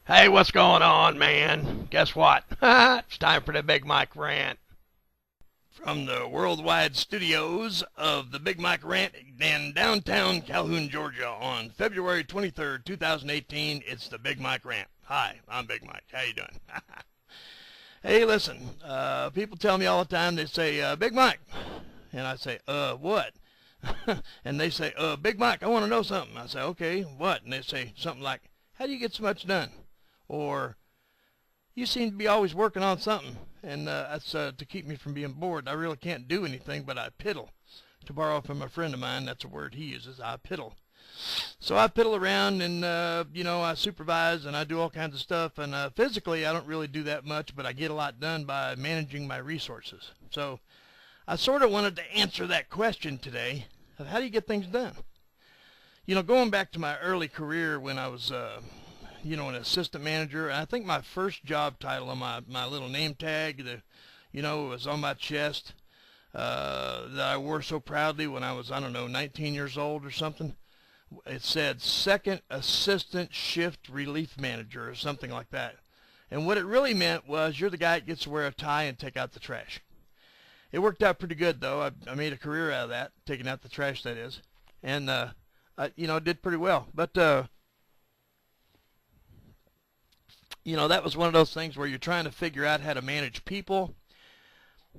Hey, what's going on, man? Guess what? It's time for the Big Mike Rant. From the worldwide studios of the Big Mike Rant in downtown Calhoun, Georgia on February 23rd, 2018, it's the Big Mike Rant. Hi, I'm Big Mike. How you doing? Hey, listen, people tell me all the time, they say, Big Mike. And I say, what? And they say, Big Mike, I want to know something. I say, okay, what? And they say something like, how do you get so much done? Or, you seem to be always working on something, and that's to keep me from being bored. I really can't do anything, but I piddle. To borrow from a friend of mine, that's a word he uses, I piddle. So I piddle around, and, I supervise, and I do all kinds of stuff, and physically I don't really do that much, but I get a lot done by managing my resources. So I sort of wanted to answer that question today of how do you get things done? Going back to my early career when I was an assistant manager. I think my first job title on my little name tag, was on my chest, that I wore so proudly when I was, 19 years old or something. It said Second Assistant Shift Relief Manager or something like that. And what it really meant was you're the guy that gets to wear a tie and take out the trash. It worked out pretty good, though. I made a career out of that, taking out the trash, that is. And, I did pretty well. But, that was one of those things where you're trying to figure out how to manage people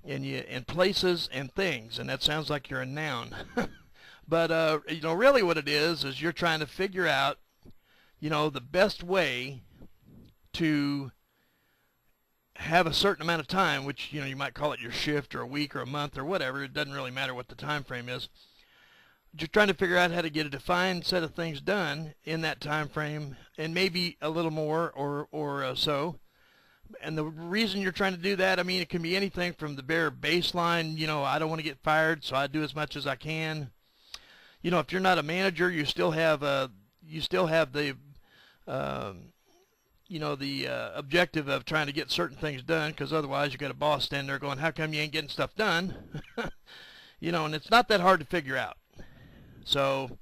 and places and things, and that sounds like you're a noun. But, really what it is you're trying to figure out, the best way to have a certain amount of time, which, you might call it your shift or a week or a month or whatever. It doesn't really matter what the time frame is. You're trying to figure out how to get a defined set of things done in that time frame, and maybe a little more or so. And the reason you're trying to do that, it can be anything from the bare baseline. I don't want to get fired, so I do as much as I can. If you're not a manager, you still have the objective of trying to get certain things done, because otherwise you got a boss standing there going, how come you ain't getting stuff done? And it's not that hard to figure out. So,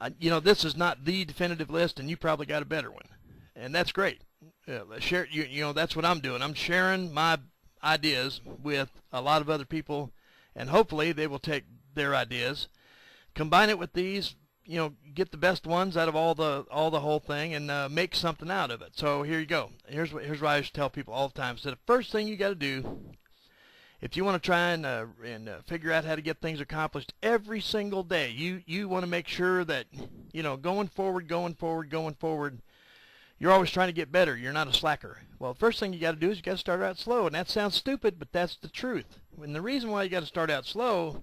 this is not the definitive list, and you probably got a better one, and that's great. Share, that's what I'm doing. I'm sharing my ideas with a lot of other people, and hopefully they will take their ideas, combine it with these, get the best ones out of all the whole thing, and make something out of it. So here you go. Here's what I used to tell people all the time. So the first thing you got to do, if you want to try and figure out how to get things accomplished every single day, you want to make sure that, going forward, you're always trying to get better. You're not a slacker. Well, the first thing you got to do is you got to start out slow, and that sounds stupid, but that's the truth. And the reason why you got to start out slow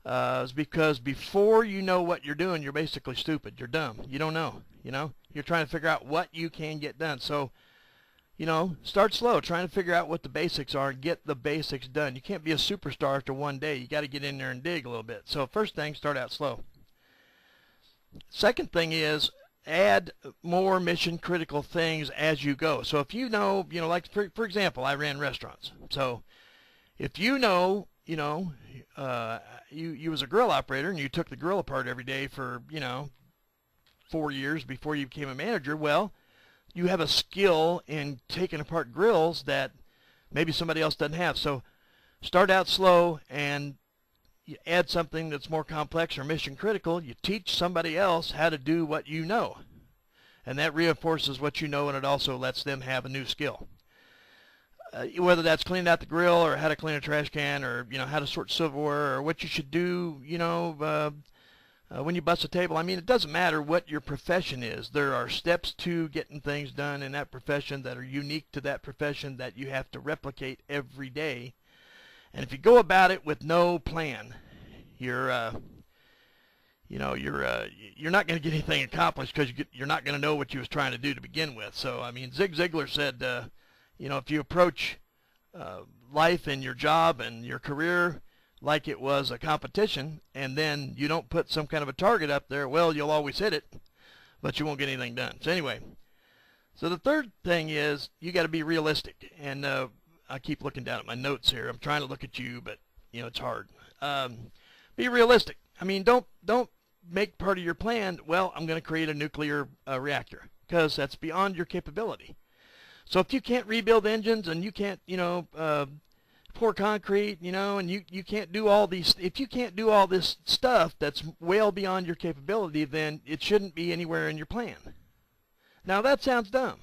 is because before you know what you're doing, you're basically stupid. You're dumb. You don't know. You're trying to figure out what you can get done. So, start slow, trying to figure out what the basics are and get the basics done. You can't be a superstar after one day. You got to get in there and dig a little bit. So first thing, start out slow. Second thing is add more mission critical things as you go. So if like for example, I ran restaurants. So if you was a grill operator and you took the grill apart every day for, 4 years before you became a manager, well, you have a skill in taking apart grills that maybe somebody else doesn't have. So start out slow, and you add something that's more complex or mission critical. You teach somebody else how to do what you know, and that reinforces what you know, and it also lets them have a new skill. Whether that's cleaning out the grill or how to clean a trash can or, how to sort silverware or what you should do, when you bust a table. It doesn't matter what your profession is. There are steps to getting things done in that profession that are unique to that profession that you have to replicate every day. And if you go about it with no plan, you're not going to get anything accomplished, because you're not going to know what you was trying to do to begin with. So, Zig Ziglar said, if you approach life and your job and your career like it was a competition, and then you don't put some kind of a target up there, well, you'll always hit it, but you won't get anything done. So anyway, the third thing is you got to be realistic. And I keep looking down at my notes here. I'm trying to look at you, but it's hard. Be realistic. Don't make part of your plan, well, I'm going to create a nuclear reactor, because that's beyond your capability. So if you can't rebuild engines, and you can't, pour concrete, and you can't do all these, if you can't do all this stuff that's well beyond your capability, then it shouldn't be anywhere in your plan. Now that sounds dumb.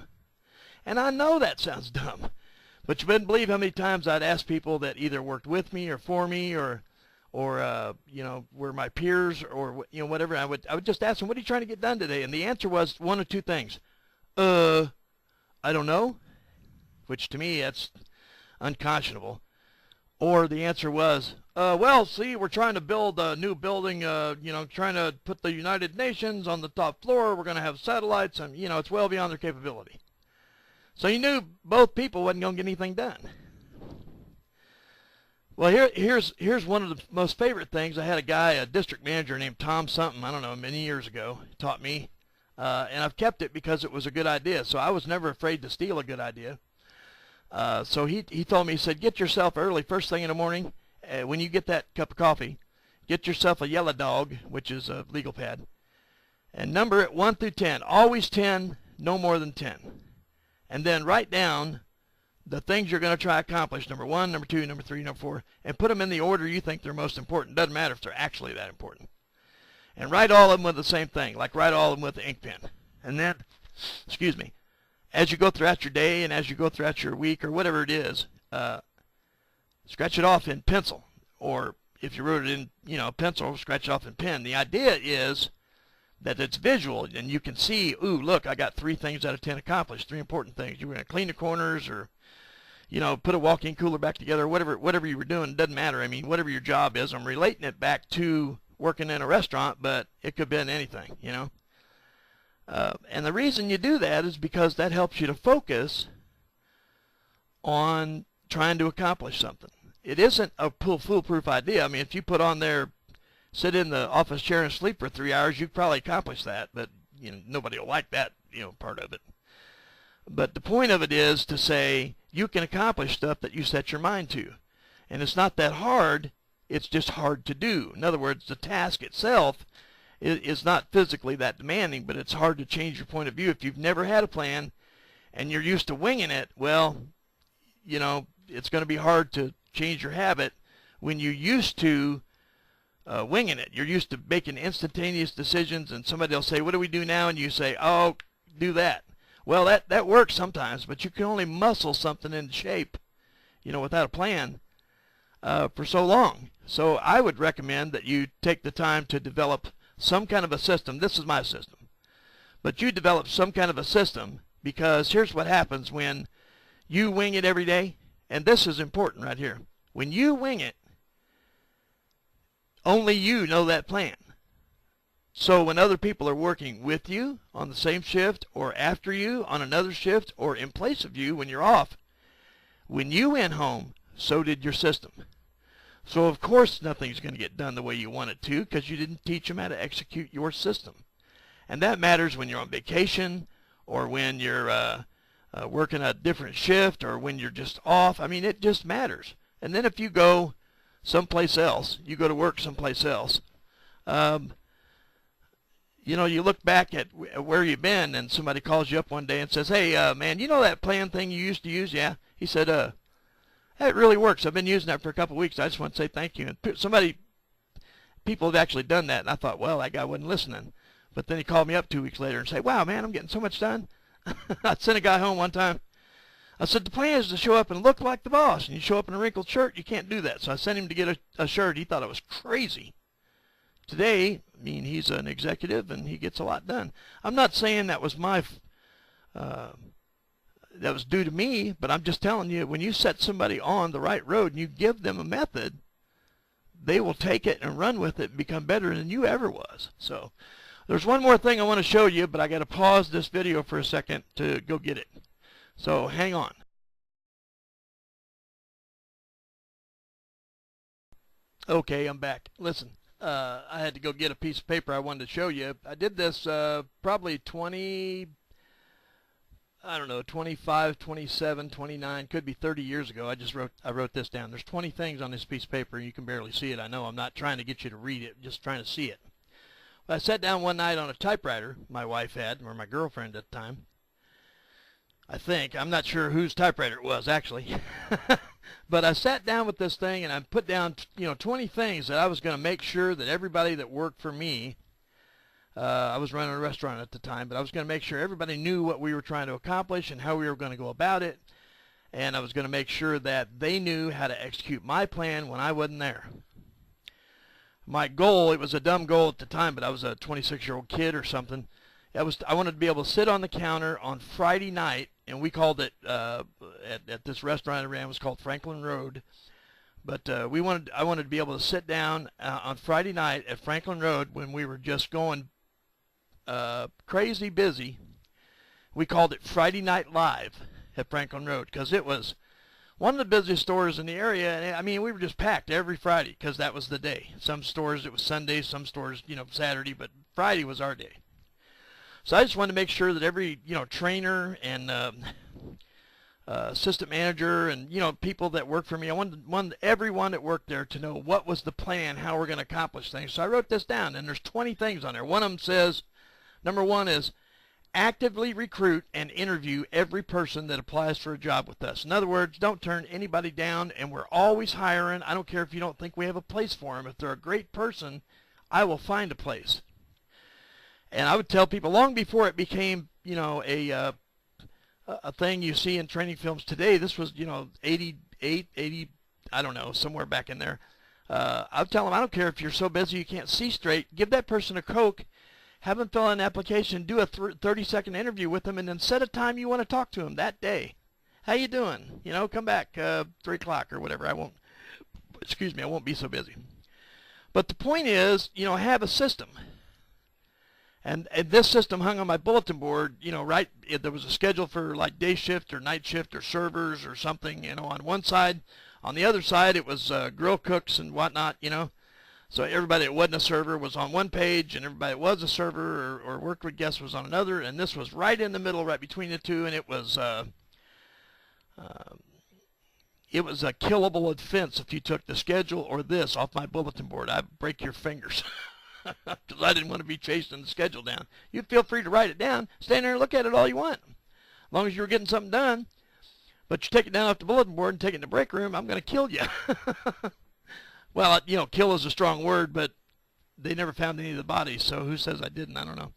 And I know that sounds dumb. But you wouldn't believe how many times I'd ask people that either worked with me or for me or were my peers or, whatever. I would just ask them, what are you trying to get done today? And the answer was one of two things. I don't know, which to me, that's unconscionable. Or the answer was, well, see, we're trying to build a new building, trying to put the United Nations on the top floor. We're going to have satellites, and, it's well beyond their capability. So you knew both people wasn't going to get anything done. Well, here's one of the most favorite things. I had a guy, a district manager named Tom something, I don't know, many years ago, taught me. And I've kept it because it was a good idea. So I was never afraid to steal a good idea. So he told me, he said, get yourself early, first thing in the morning, when you get that cup of coffee, get yourself a yellow dog, which is a legal pad, and number it 1 through 10. Always 10, no more than 10. And then write down the things you're going to try to accomplish, number 1, number 2, number 3, number 4, and put them in the order you think they're most important. Doesn't matter if they're actually that important. And write all of them with the same thing, like write all of them with the ink pen. And then, as you go throughout your day and as you go throughout your week or whatever it is, scratch it off in pencil. Or if you wrote it in, pencil, scratch it off in pen. The idea is that it's visual, and you can see, ooh, look, I got 3 things out of 10 accomplished, 3 important things. You were going to clean the corners or, put a walk-in cooler back together, whatever you were doing, it doesn't matter. I mean, whatever your job is, I'm relating it back to working in a restaurant, but it could have been anything, And the reason you do that is because that helps you to focus on trying to accomplish something. It isn't a foolproof idea. I mean, if you put on there, sit in the office chair and sleep for 3 hours, you probably accomplish that, but nobody will like that, part of it. But the point of it is to say you can accomplish stuff that you set your mind to. And it's not that hard, it's just hard to do. In other words, the task itself is not physically that demanding, but it's hard to change your point of view. If you've never had a plan and you're used to winging it, well, it's going to be hard to change your habit when you're used to winging it. You're used to making instantaneous decisions, and somebody will say, what do we do now? And you say, oh, do that. Well, that works sometimes, but you can only muscle something into shape, without a plan for so long. So I would recommend that you take the time to develop some kind of a system. This is my system. But you develop some kind of a system, because here's what happens when you wing it every day. And this is important right here. When you wing it, only you know that plan. So when other people are working with you on the same shift or after you on another shift or in place of you when you're off, when you went home, so did your system. So of course nothing's going to get done the way you want it to, because you didn't teach them how to execute your system. And that matters when you're on vacation or when you're working a different shift or when you're just off. I mean, it just matters. And then if you go someplace else, you go to work someplace else, you look back at where you've been, and somebody calls you up one day and says, hey, man, that plan thing you used to use? Yeah. He said, it really works. I've been using that for a couple of weeks. I just want to say thank you. And people have actually done that. And I thought, well, that guy wasn't listening. But then he called me up 2 weeks later and said, wow, man, I'm getting so much done. I sent a guy home one time. I said, the plan is to show up and look like the boss. And you show up in a wrinkled shirt, you can't do that. So I sent him to get a shirt. He thought I was crazy. Today, he's an executive and he gets a lot done. I'm not saying that was that was due to me, but I'm just telling you, when you set somebody on the right road and you give them a method, they will take it and run with it and become better than you ever was. So there's one more thing I want to show you, but I got to pause this video for a second to go get it. So hang on. Okay, I'm back. Listen, I had to go get a piece of paper I wanted to show you. I did this probably 25, 27, 29, could be 30 years ago. I wrote this down. There's 20 things on this piece of paper, and you can barely see it. I know I'm not trying to get you to read it, just trying to see it. I sat down one night on a typewriter my wife had, or my girlfriend at the time. I think. I'm not sure whose typewriter it was, actually. But I sat down with this thing, and I put down, 20 things that I was going to make sure that everybody that worked for me, I was running a restaurant at the time, but I was going to make sure everybody knew what we were trying to accomplish and how we were going to go about it. And I was going to make sure that they knew how to execute my plan when I wasn't there. My goal, it was a dumb goal at the time, but I was a 26-year-old kid or something. I wanted to be able to sit on the counter on Friday night, and we called it, at this restaurant I ran, it was called Franklin Road. But I wanted to be able to sit down on Friday night at Franklin Road when we were just going crazy busy. We called it Friday Night Live at Franklin Road because it was one of the busiest stores in the area. And I mean, we were just packed every Friday because that was the day. Some stores it was Sunday, some stores, Saturday, but Friday was our day. So I just wanted to make sure that every, trainer and assistant manager and, people that work for me, I wanted everyone that worked there to know what was the plan, how we're going to accomplish things. So I wrote this down, and there's 20 things on there. One of them says, number one is actively recruit and interview every person that applies for a job with us. In other words, don't turn anybody down, and we're always hiring. I don't care if you don't think we have a place for them. If they're a great person, I will find a place. And I would tell people long before it became, a thing you see in training films today. This was, 88, 80, I don't know, somewhere back in there. I would tell them, I don't care if you're so busy you can't see straight. Give that person a Coke. Have them fill out an application, do a 30-second interview with them, and then set a time you want to talk to them that day. How you doing? Come back 3 o'clock or whatever. I won't be so busy. But the point is, have a system. And this system hung on my bulletin board, right, there was a schedule for like day shift or night shift or servers or something, on one side. On the other side, it was grill cooks and whatnot, So everybody that wasn't a server was on one page, and everybody that was a server or worked with guests was on another, and this was right in the middle, right between the two, and it was a killable offense if you took the schedule or this off my bulletin board. I'd break your fingers because I didn't want to be chasing the schedule down. You feel free to write it down. Stand there and look at it all you want. As long as you're getting something done. But you take it down off the bulletin board and take it in the break room, I'm going to kill you. Well, kill is a strong word, but they never found any of the bodies, so who says I didn't? I don't know.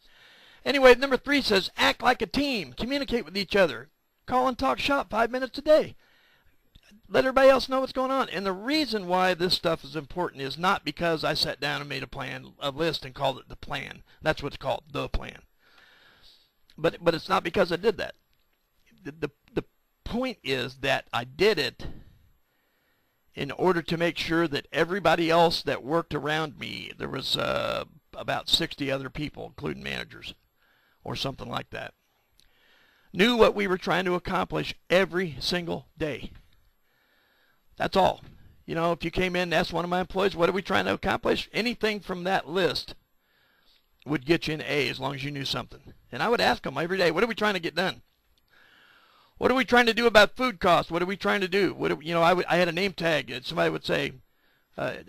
Anyway, number 3 says, act like a team. Communicate with each other. Call and talk shop 5 minutes a day. Let everybody else know what's going on. And the reason why this stuff is important is not because I sat down and made a list and called it the plan. That's what it's called, the plan. But it's not because I did that. The point is that I did it in order to make sure that everybody else that worked around me, there was about 60 other people, including managers or something like that, knew what we were trying to accomplish every single day. That's all. If you came in and asked one of my employees, what are we trying to accomplish? Anything from that list would get you an A as long as you knew something. And I would ask them every day, what are we trying to get done? What are we trying to do about food costs? What are we trying to do? I had a name tag. And somebody would say, I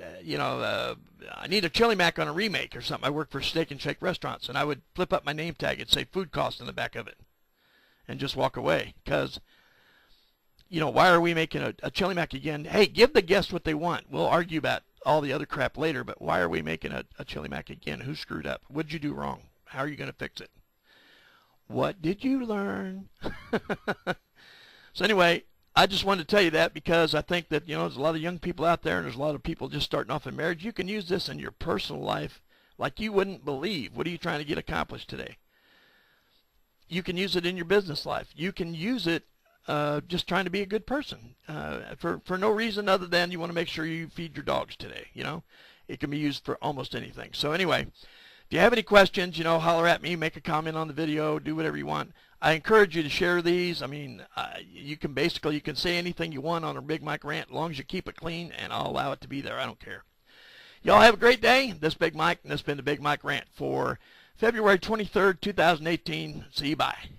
need a chili mac on a remake or something. I work for Steak and Shake restaurants, and I would flip up my name tag and say food cost in the back of it and just walk away. Because, why are we making a chili mac again? Hey, give the guests what they want. We'll argue about all the other crap later, but why are we making a chili mac again? Who screwed up? What did you do wrong? How are you going to fix it? What did you learn? So anyway, I just wanted to tell you that because I think that, there's a lot of young people out there and there's a lot of people just starting off in marriage. You can use this in your personal life like you wouldn't believe. What are you trying to get accomplished today? You can use it in your business life. You can use it just trying to be a good person for no reason other than you want to make sure you feed your dogs today. It can be used for almost anything. So anyway, if you have any questions, holler at me, make a comment on the video, do whatever you want. I encourage you to share these. I mean, you can say anything you want on a Big Mike rant as long as you keep it clean, and I'll allow it to be there. I don't care. Y'all have a great day. This Big Mike, and this has been the Big Mike rant for February 23rd, 2018. See you. Bye.